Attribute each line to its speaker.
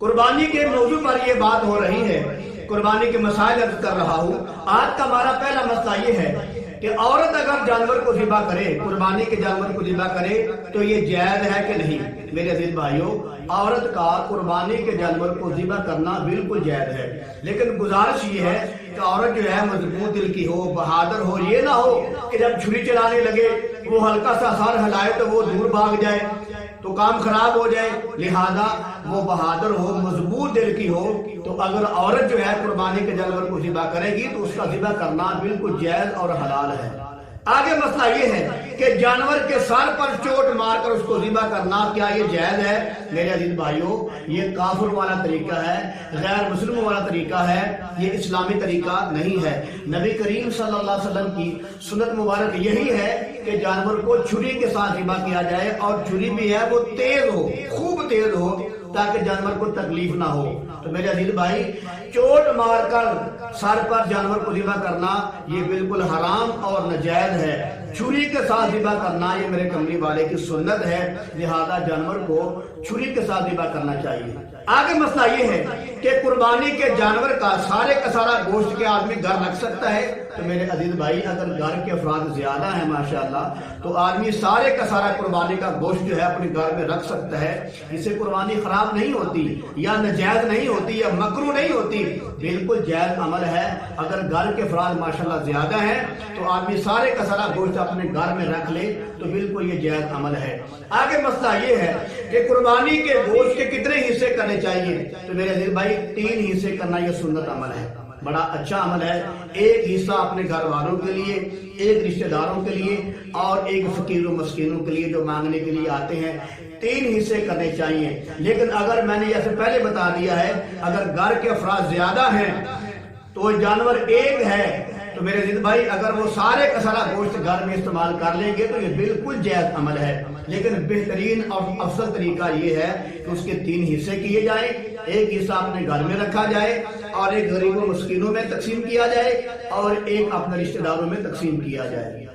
Speaker 1: قربانی کے موضوع پر یہ بات ہو رہی ہے، قربانی کے مسائل عرض کر رہا ہوں۔ آج کا ہمارا پہلا مسئلہ یہ ہے کہ عورت اگر جانور کو ذبح کرے، قربانی کے جانور کو ذبح کرے تو یہ جائز ہے کہ نہیں؟ میرے عزیز بھائیوں، عورت کا قربانی کے جانور کو ذبح کرنا بالکل جائز ہے، لیکن گزارش یہ ہے کہ عورت جو ہے مضبوط دل کی ہو، بہادر ہو، یہ نہ ہو کہ جب چھری چلانے لگے وہ ہلکا سا سر ہلائے تو وہ دور بھاگ جائے تو کام خراب ہو جائے۔ لہذا وہ بہادر ہو، مضبوط دل کی ہو، تو اگر عورت جو ہے قربانی کے جانور کو ذبح کرے گی تو اس کا ذبح کرنا بالکل جائز اور حلال ہے۔ آگے مسئلہ یہ ہے کہ جانور کے سر پر چوٹ مار کر اس کو ذبح کرنا کیا یہ جائز ہے؟ میرے عزیز بھائیوں، یہ کافر والا طریقہ ہے، غیر مسلم والا طریقہ ہے، یہ اسلامی طریقہ نہیں ہے۔ نبی کریم صلی اللہ علیہ وسلم کی سنت مبارک یہی ہے کہ جانور کو چھری کے ساتھ ذبح کیا جائے، اور چھری بھی ہے وہ تیز ہو، خوب تیز ہو، تاکہ جانور کو تکلیف نہ ہو۔ تو میرے عزیز بھائی، چوٹ مار کر سر پر جانور کو ذبح کرنا یہ بالکل حرام اور ناجائز ہے۔ چھری کے ساتھ ذبح کرنا یہ میرے کملی والے کی سنت ہے، لہذا جانور کو چھری کے ساتھ ذبح کرنا چاہیے۔ آگے مسئلہ یہ ہے کہ قربانی کے جانور کا سارے کا سارا گوشت کے آدمی گھر رکھ سکتا ہے؟ تو میرے عزیز بھائی، اگر گھر کے افراد زیادہ ہیں ماشاءاللہ تو آدمی سارے کا سارا قربانی کا گوشت جو ہے اپنے گھر میں رکھ سکتا ہے۔ اس سے قربانی خراب نہیں ہوتی، یا ناجائز نہیں ہوتی، یا مکروہ نہیں ہوتی، بالکل جائز عمل ہے۔ اگر گھر کے افراد ماشاءاللہ زیادہ ہیں تو آدمی سارے کا سارا گوشت اپنے گھر میں رکھ لے تو بالکل یہ جائز عمل ہے۔ آگے مسئلہ یہ ہے کہ قربانی کے گوشت کے کتنے حصے کرنے چاہیے؟ تو میرے عزیز بھائی، 3 حصے کرنا یہ سنت عمل ہے، بڑا اچھا عمل ہے۔ ایک حصہ اپنے گھر والوں کے لیے، ایک رشتہ داروں کے لیے، اور ایک فقیر و مسکینوں کے لیے جو مانگنے کے لیے آتے ہیں۔ 3 حصے کرنے چاہیے۔ لیکن اگر میں نے جیسے پہلے بتا دیا ہے، اگر گھر کے افراد زیادہ ہیں تو جانور ایک ہے، تو میرے عزیز بھائی اگر وہ سارے کا سارا گوشت گھر میں استعمال کر لیں گے تو یہ بالکل جائز عمل ہے۔ لیکن بہترین اور افضل طریقہ یہ ہے کہ اس کے 3 حصے کیے جائیں، ایک حصہ اپنے گھر میں رکھا جائے، اور ایک غریبوں مسکینوں میں تقسیم کیا جائے، اور ایک اپنے رشتہ داروں میں تقسیم کیا جائے۔